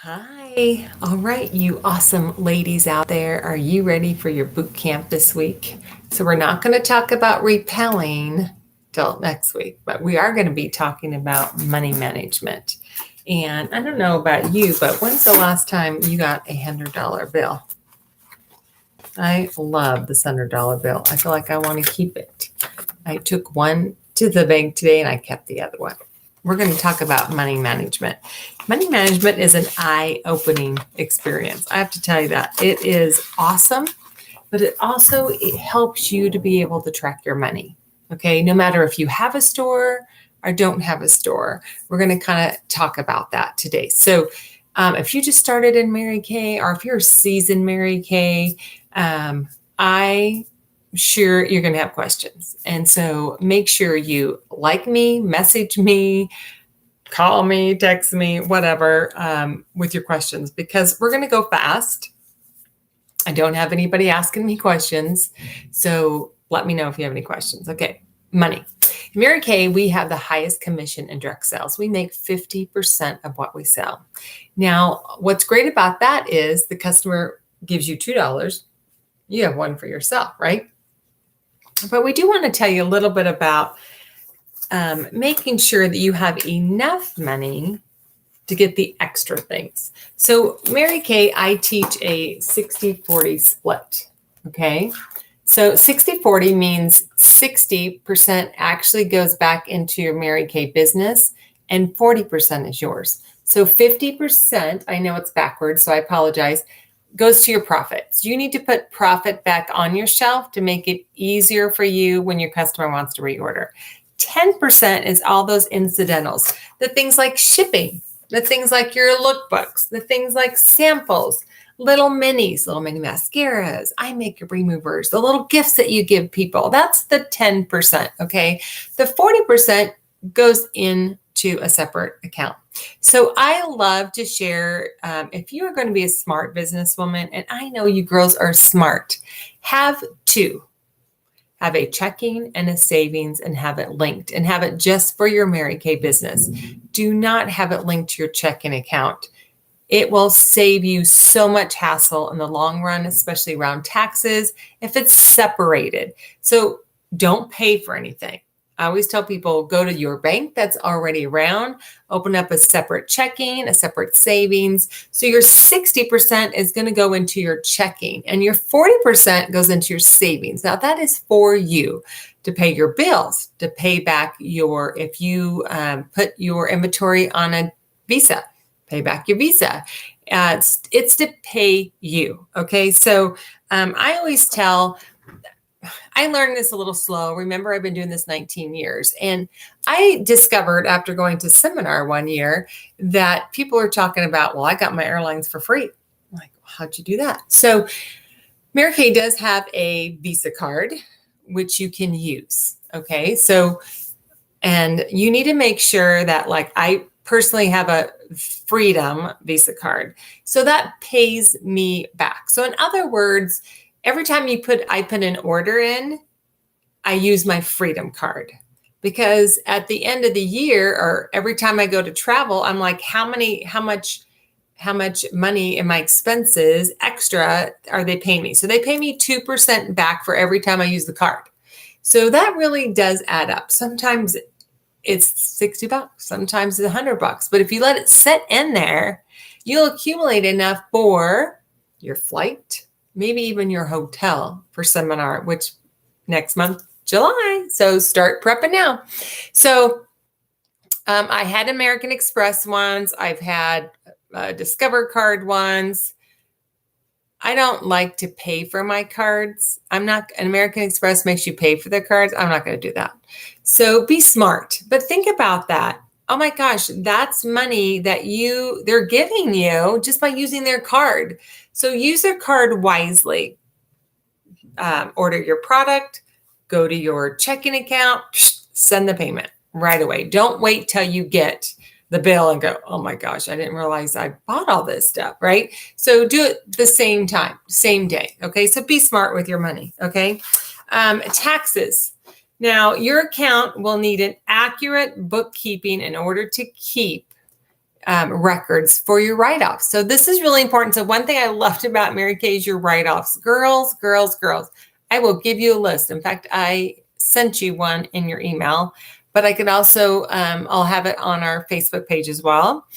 Hi. All right, you awesome ladies out there. Are you ready for your boot camp this week? So, we're not going to talk about repelling till next week, but we are going to be talking about money management. And I don't know about you, but when's the last time you got a $100 bill? I love this $100 bill. I feel like I want to keep it. I took one to the bank today and I kept the other one. We're going to talk about money management. Money management is an eye-opening experience. I have to tell you that. It is awesome, but it helps you to be able to track your money. Okay, no matter if you have a store or don't have a store, we're going to kind of talk about that today. So, if you just started in Mary Kay, or if you're a seasoned Mary Kay, I sure you're going to have questions. And so make sure you like me, message me, call me, text me, whatever, with your questions, because we're going to go fast. I don't have anybody asking me questions. So let me know if you have any questions. Okay. Money. In Mary Kay, we have the highest commission in direct sales. We make 50% of what we sell. Now, what's great about that is the customer gives you $2. You have one for yourself, right? But we do want to tell you a little bit about making sure that you have enough money to get the extra things. So Mary Kay, I teach a 60-40 split, okay? So 60-40 means 60% actually goes back into your Mary Kay business and 40% is yours. So 50%, I know it's backwards, so I apologize, goes to your profits. You need to put profit back on your shelf to make it easier for you when your customer wants to reorder. 10% is all those incidentals, the things like shipping, the things like your lookbooks, the things like samples, little mini mascaras, eye makeup removers, the little gifts that you give people. That's the 10%, okay? The 40% goes into a separate account. So I love to share, if you are going to be a smart businesswoman, and I know you girls are smart, have two. Have a checking and a savings and have it linked, and have it just for your Mary Kay business. Do not have it linked to your checking account. It will save you so much hassle in the long run, especially around taxes, if it's separated. So don't pay for anything. I always tell people, go to your bank that's already around, open up a separate checking, a separate savings. So your 60% is going to go into your checking and your 40% goes into your savings. Now that is for you to pay your bills, to pay back if you put your inventory on a Visa, pay back your Visa. It's to pay you. Okay. So I always tell, I learned this a little slow. Remember, I've been doing this 19 years. And I discovered after going to seminar one year that people are talking about, well, I got my airlines for free. I'm like, how'd you do that? So Mary Kay does have a Visa card, which you can use. Okay. So, and you need to make sure that, like, I personally have a Freedom Visa card. So that pays me back. So in other words, every time I put an order in, I use my Freedom card, because at the end of the year, or every time I go to travel, I'm like, how much money in my expenses extra are they paying me? So they pay me 2% back for every time I use the card. So that really does add up. Sometimes it's $60, sometimes it's $100. But if you let it sit in there, you'll accumulate enough for your flight, maybe even your hotel for seminar, which next month, July. So start prepping now. So I had American Express ones. I've had Discover card ones. I don't like to pay for my cards. An American Express makes you pay for their cards. I'm not going to do that. So be smart, but think about that. Oh my gosh, that's money that they're giving you just by using their card. So use their card wisely. Order your product, go to your checking account, send the payment right away. Don't wait till you get the bill and go, oh my gosh, I didn't realize I bought all this stuff, right? So do it the same time, same day, okay? So be smart with your money, okay? Taxes. Now, your account will need an accurate bookkeeping in order to keep records for your write-offs. So this is really important. So one thing I loved about Mary Kay is your write-offs. Girls, girls, girls. I will give you a list. In fact, I sent you one in your email, but I could also, I'll have it on our Facebook page as well.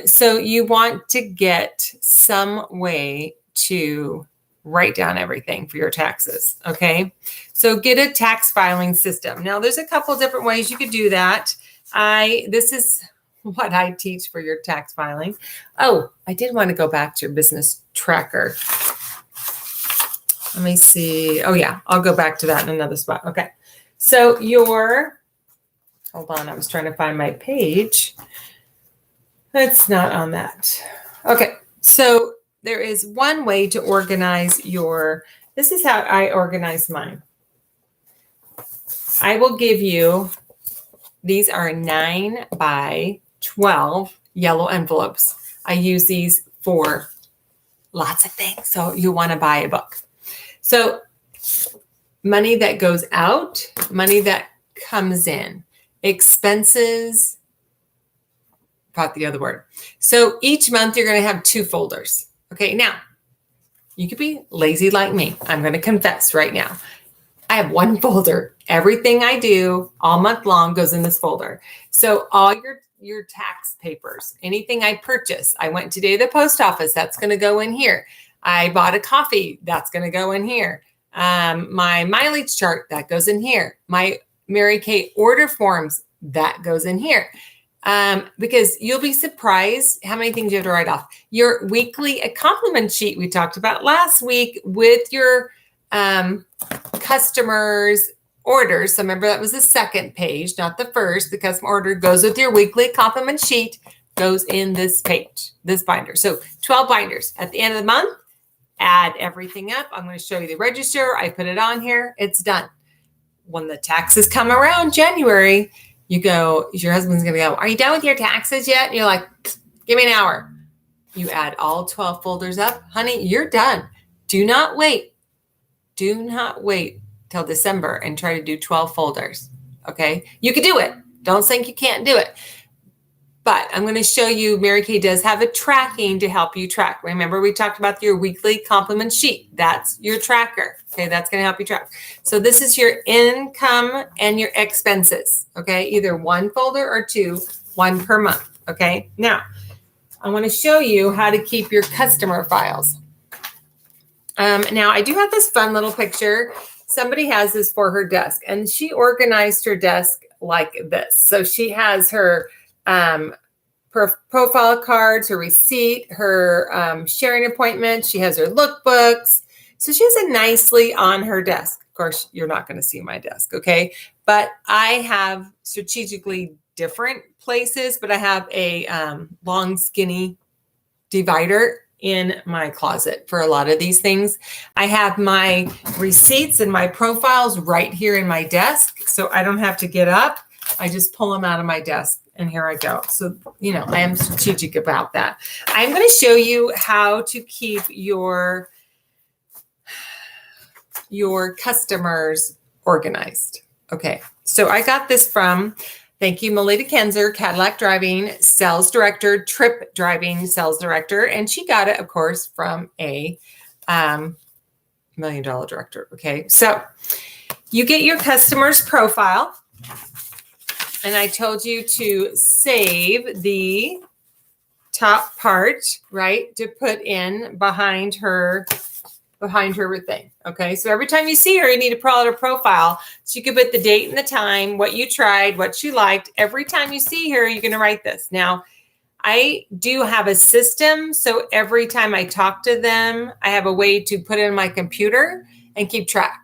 So you want to get some way to write down everything for your taxes. Okay. So get a tax filing system. Now there's a couple different ways you could do that. This is what I teach for your tax filing. Oh, I did want to go back to your business tracker. Let me see. Oh yeah, I'll go back to that in another spot. Okay. So hold on, I was trying to find my page. It's not on that. Okay. So there is one way to organize this is how I organize mine. I will give you, these are 9 by 12 yellow envelopes. I use these for lots of things. So you want to buy a book. So money that goes out, money that comes in, expenses, forgot the other word. So each month you're going to have 2 folders. Okay. Now you could be lazy like me. I'm going to confess right now. I have 1 folder. Everything I do all month long goes in this folder. So all your tax papers, anything I purchase, I went today to the post office, that's going to go in here. I bought a coffee, that's going to go in here. My mileage chart, that goes in here. My Mary Kay order forms, that goes in here. Because you'll be surprised how many things you have to write off. Your weekly compliment sheet we talked about last week with your customers' orders. So remember that was the second page, not the first. The customer order goes with your weekly compliment sheet, goes in this page, this binder. So 12 binders. At the end of the month, add everything up. I'm going to show you the register. I put it on here. It's done. When the taxes come around January, your husband's going to go, are you done with your taxes yet? And you're like, give me an hour. You add all 12 folders up. Honey, you're done. Do not wait. Do not wait till December and try to do 12 folders. Okay. You can do it. Don't think you can't do it. But I'm going to show you, Mary Kay does have a tracking to help you track. Remember, we talked about your weekly compliment sheet. That's your tracker. Okay, that's going to help you track. So this is your income and your expenses. Okay, either 1 folder or 2, 1 per month. Okay, now I want to show you how to keep your customer files. Now I do have this fun little picture. Somebody has this for her desk, and she organized her desk like this. So she has her profile cards, her receipt, her sharing appointment. She has her lookbooks. So she has it nicely on her desk. Of course, you're not going to see my desk, okay? But I have strategically different places, but I have a long, skinny divider in my closet for a lot of these things. I have my receipts and my profiles right here in my desk, so I don't have to get up. I just pull them out of my desk. And here I go. So, I am strategic about that. I'm going to show you how to keep your customers organized. Okay. So I got this from, thank you, Melita Kenzer, Cadillac Driving Sales Director, Trip Driving Sales Director. And she got it, of course, from a $1 million director. Okay. So you get your customer's profile. And I told you to save the top part, right, to put in behind her thing. Okay, so every time you see her, you need to pull out her profile. So you can put the date and the time, what you tried, what you liked. Every time you see her, you're going to write this. Now, I do have a system. So every time I talk to them, I have a way to put it in my computer and keep track.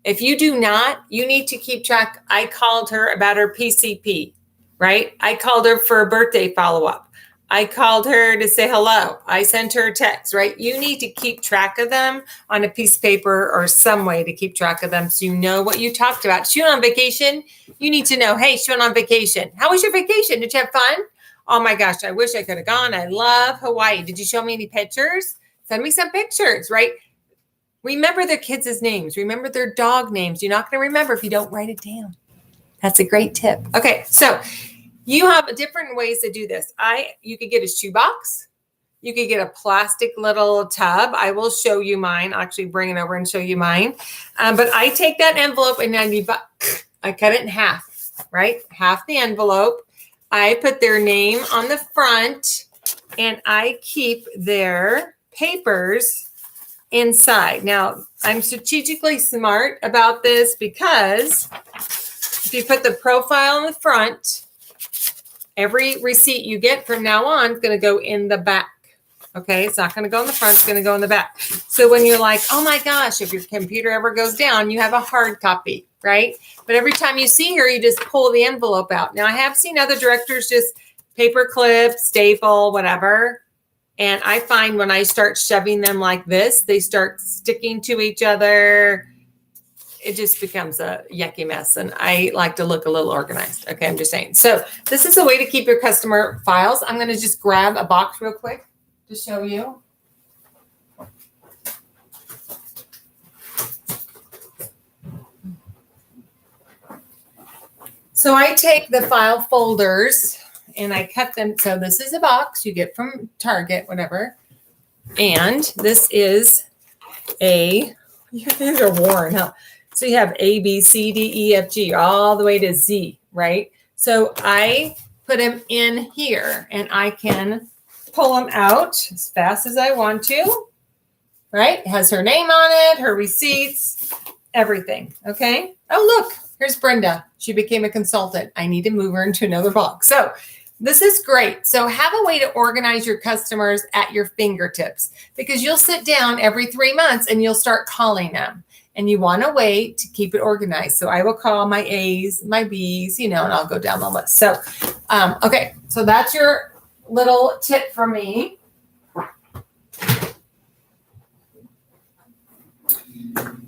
If you do not, you need to keep track. I called her about her PCP, right? I called her for a birthday follow-up. I called her to say hello. I sent her a text, right? You need to keep track of them on a piece of paper or some way to keep track of them so you know what you talked about. She went on vacation. You need to know, hey, she went on vacation. How was your vacation? Did you have fun? Oh my gosh, I wish I could have gone. I love Hawaii. Did you show me any pictures? Send me some pictures, right? Remember their kids' names. Remember their dog names. You're not going to remember if you don't write it down. That's a great tip. Okay, so You have different ways to do this. You could get a shoebox. You could get a plastic little tub. I will show you mine. I'll actually bring it over and show you mine. But I take that envelope and I cut it in half, right? Half the envelope. I put their name on the front and I keep their papers inside. Now, I'm strategically smart about this because if you put the profile in the front, every receipt you get from now on is going to go in the back. Okay, it's not going to go in the front, it's going to go in the back. So when you're like, oh my gosh, if your computer ever goes down, you have a hard copy, right? But every time you see her, you just pull the envelope out. Now, I have seen other directors just paper clip, staple, whatever. And I find when I start shoving them like this, they start sticking to each other. It just becomes a yucky mess. And I like to look a little organized. Okay, I'm just saying. So this is a way to keep your customer files. I'm going to just grab a box real quick to show you. So I take the file folders and I cut them. So this is a box you get from Target, whatever. And this is these are worn, huh? So you have A, B, C, D, E, F, G, all the way to Z, right? So I put them in here and I can pull them out as fast as I want to, right? It has her name on it, her receipts, everything, okay? Oh, look, here's Brenda. She became a consultant. I need to move her into another box. So this is great. So have a way to organize your customers at your fingertips because you'll sit down every 3 months and you'll start calling them. And you want a way to keep it organized. So I will call my A's, my B's, and I'll go down the list. So, okay, so that's your little tip for me.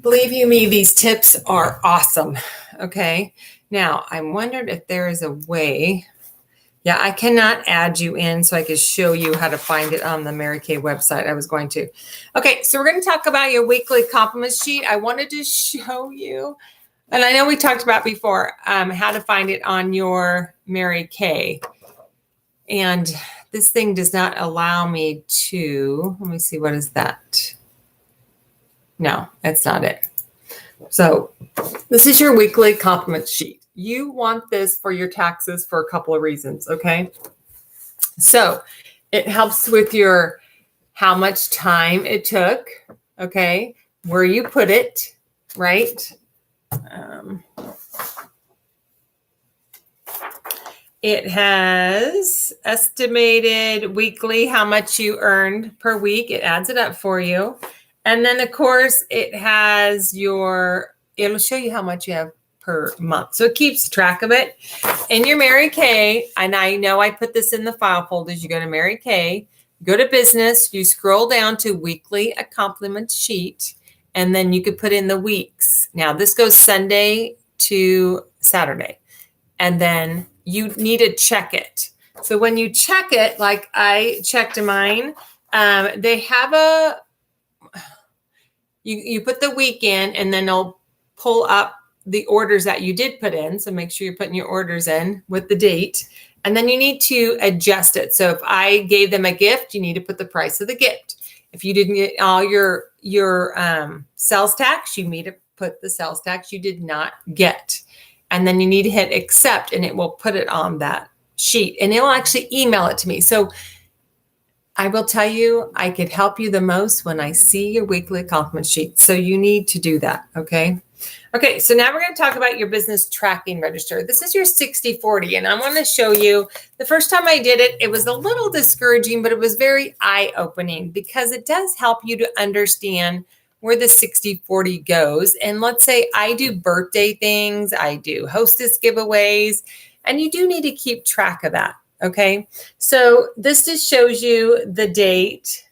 Believe you me, these tips are awesome. Okay, now I wondered if there is a way. Yeah, I cannot add you in so I could show you how to find it on the Mary Kay website. I was going to. Okay, so we're going to talk about your weekly compliment sheet. I wanted to show you, and I know we talked about before, how to find it on your Mary Kay. And this thing does not allow me to, let me see, what is that? No, that's not it. So this is your weekly compliment sheet. You want this for your taxes for a couple of reasons, okay? So it helps with your how much time it took, okay? Where you put it, right? It has estimated weekly how much you earned per week. It adds it up for you. And then, of course, it'll show you how much you have per month. So it keeps track of it. In your Mary Kay, and I know I put this in the file folders, you go to Mary Kay, go to business, you scroll down to weekly compliment sheet, and then you could put in the weeks. Now this goes Sunday to Saturday, and then you need to check it. So when you check it, like I checked mine, they have you put the week in, and then they'll pull up the orders that you did put in. So make sure you're putting your orders in with the date. And then you need to adjust it. So if I gave them a gift, you need to put the price of the gift. If you didn't get all your sales tax, you need to put the sales tax you did not get. And then you need to hit accept, and it will put it on that sheet. And it will actually email it to me. So I will tell you, I could help you the most when I see your weekly compliment sheet. So you need to do that, okay? Okay, so now we're going to talk about your business tracking register. This is your 60/40, and I want to show you, the first time I did it, it was a little discouraging, but it was very eye-opening because it does help you to understand where the 60/40 goes. And let's say I do birthday things, I do hostess giveaways, and you do need to keep track of that, okay? So this just shows you the date.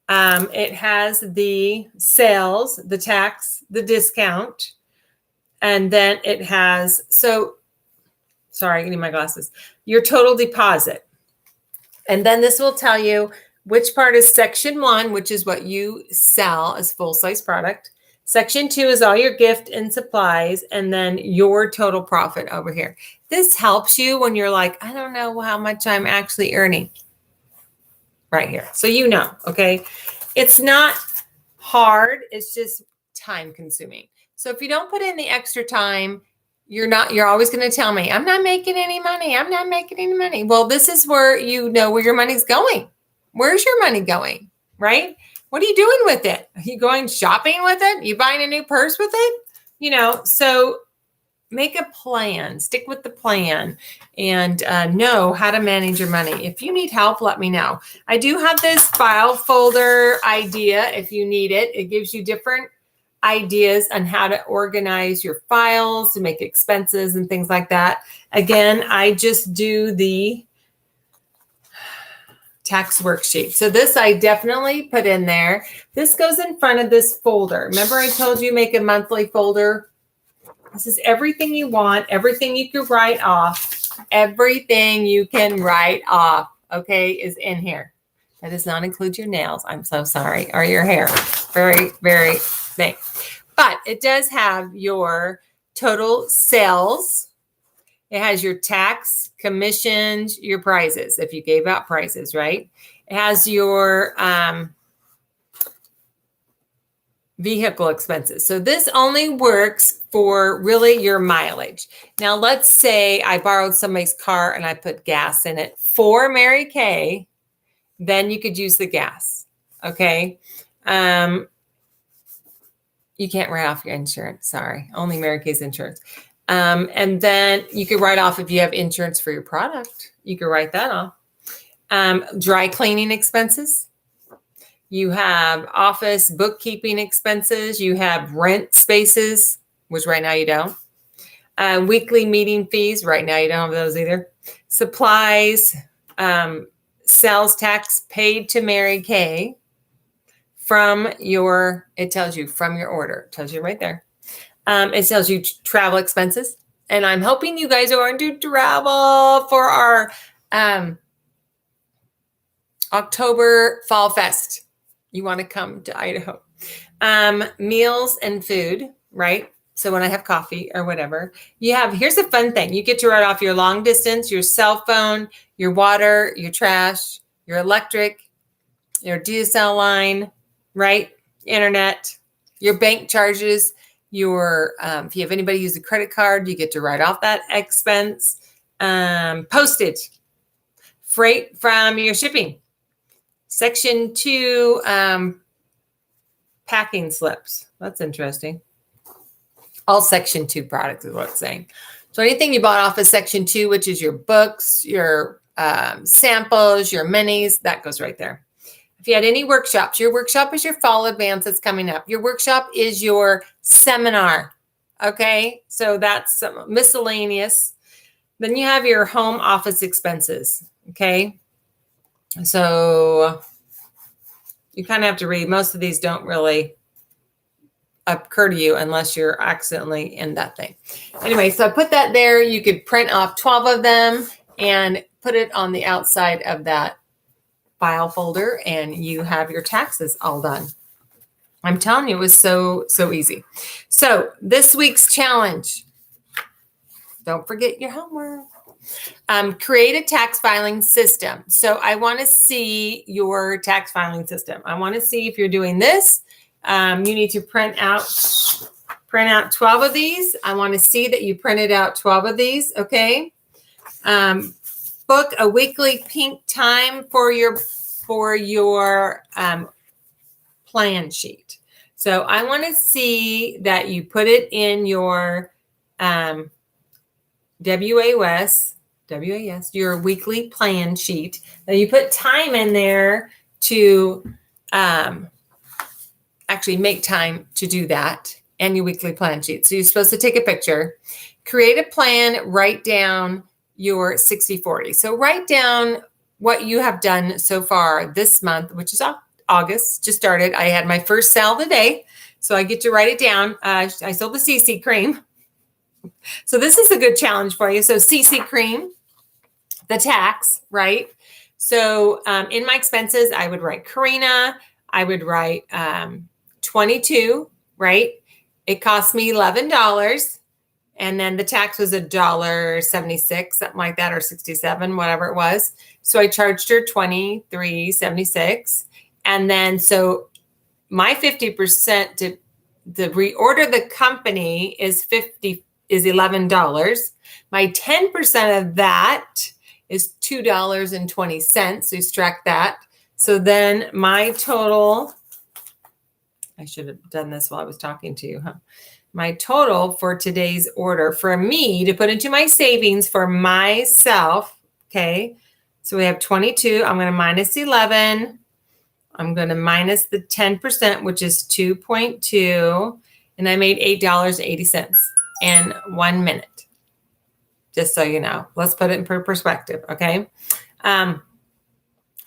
It has the sales, the tax, the discount, and then it has, sorry, I need my glasses, your total deposit. And then this will tell you which part is section 1, which is what you sell as full-size product. Section 2 is all your gift and supplies, and then your total profit over here. This helps you when you're like, I don't know how much I'm actually earning right here. So you know, okay? It's not hard. It's just time consuming. So if you don't put in the extra time, you're always going to tell me, I'm not making any money. I'm not making any money. Well, this is where you know where your money's going. Where's your money going, right? What are you doing with it? Are you going shopping with it? Are you buying a new purse with it? You know, so make a plan, stick with the plan, and know how to manage your money. If you need help, let me know. I do have this file folder idea if you need it. It gives you different ideas on how to organize your files to make expenses and things like that. Again, I just do the tax worksheet. So this I definitely put in there. This goes in front of this folder. Remember I told you make a monthly folder? This is everything you want, everything you can write off. Everything you can write off, okay, is in here. That does not include your nails. I'm so sorry. Or your hair. Very, very big. But it does have your total sales. It has your tax, commissions, your prizes, if you gave out prizes, right? It has your vehicle expenses. So this only works for really your mileage. Now, let's say I borrowed somebody's car and I put gas in it for Mary Kay, then you could use the gas, okay? You can't write off your insurance, sorry. Only Mary Kay's insurance. And then you could write off if you have insurance for your product. You could write that off. Dry cleaning expenses. You have office bookkeeping expenses. You have rent spaces, which right now you don't. Weekly meeting fees. Right now you don't have those either. Supplies. Sales tax paid to Mary Kay from your, it tells you from your order. It tells you right there. It tells you travel expenses. And I'm hoping you guys are going to travel for our October Fall Fest. You want to come to Idaho. Meals and food, right? So when I have coffee or whatever, you have, here's a fun thing. You get to write off your long distance, your cell phone, your water, your trash, your electric, your DSL line, right? Internet, your bank charges, your, if you have anybody use a credit card, you get to write off that expense. Postage, freight from your shipping. Section 2, packing slips. That's interesting. All Section 2 products is what it's saying. So anything you bought off of Section 2, which is your books, your samples, your minis, that goes right there. If you had any workshops, your workshop is your fall advance that's coming up. Your workshop is your seminar. Okay, so that's miscellaneous. Then you have your home office expenses. Okay, so you kind of have to read. Most of these don't really occur to you unless you're accidentally in that thing. Anyway, so I put that there. You could print off 12 of them and put it on the outside of that file folder, and you have your taxes all done. I'm telling you, it was so easy. So this week's challenge, don't forget your homework. Create a tax filing system. So I want to see your tax filing system. I want to see if you're doing this. You need to print out 12 of these. I want to see that you printed out 12 of these. Okay. Book a weekly pink time for your plan sheet. So I want to see that you put it in your WAS, your weekly plan sheet. Now you put time in there to actually make time to do that, and your weekly plan sheet. So you're supposed to take a picture, create a plan, write down your 60/40. So write down what you have done so far this month, which is August, just started. I had my first sale today, so I get to write it down. I sold the CC cream. So this is a good challenge for you. So CC cream, the tax, right? So in my expenses, I would write Karina. I would write 22 right? It cost me $11. And then the tax was $1.76, something like that, or 67, whatever it was. So I charged her $23.76. And then so my 50% to reorder the company is $11. My 10% of that is $2.20. So you subtract that. So then my total, I should have done this while I was talking to you, huh? My total for today's order for me to put into my savings for myself, okay? So we have 22. I'm going to minus 11. I'm going to minus the 10%, which is 2.2. And I made $8.80 in 1 minute. Just so you know. Let's put it in perspective, okay?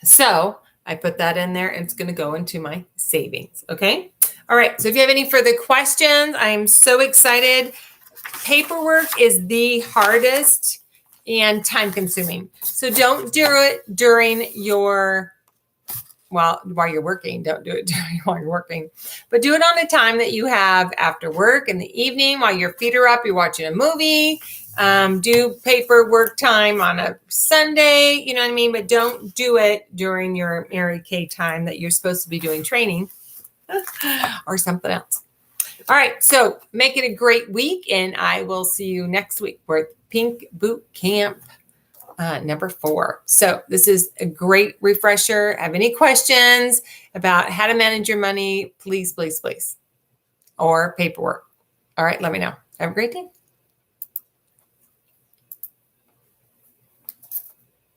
So I put that in there. And it's going to go into my savings, okay? All right, so if you have any further questions, I'm so excited. Paperwork is the hardest and time consuming. So don't do it during your, while you're working. Don't do it while you're working. But do it on a time that you have after work in the evening while your feet are up, you're watching a movie. Do paperwork time on a Sunday, you know what I mean? But don't do it during your Mary Kay time that you're supposed to be doing training. Or something else. All right, so make it a great week, and I will see you next week for Pink Boot Camp number 4. So this is a great refresher. Have any questions about how to manage your money, please, please, please, or paperwork. All right, let me know. Have a great day.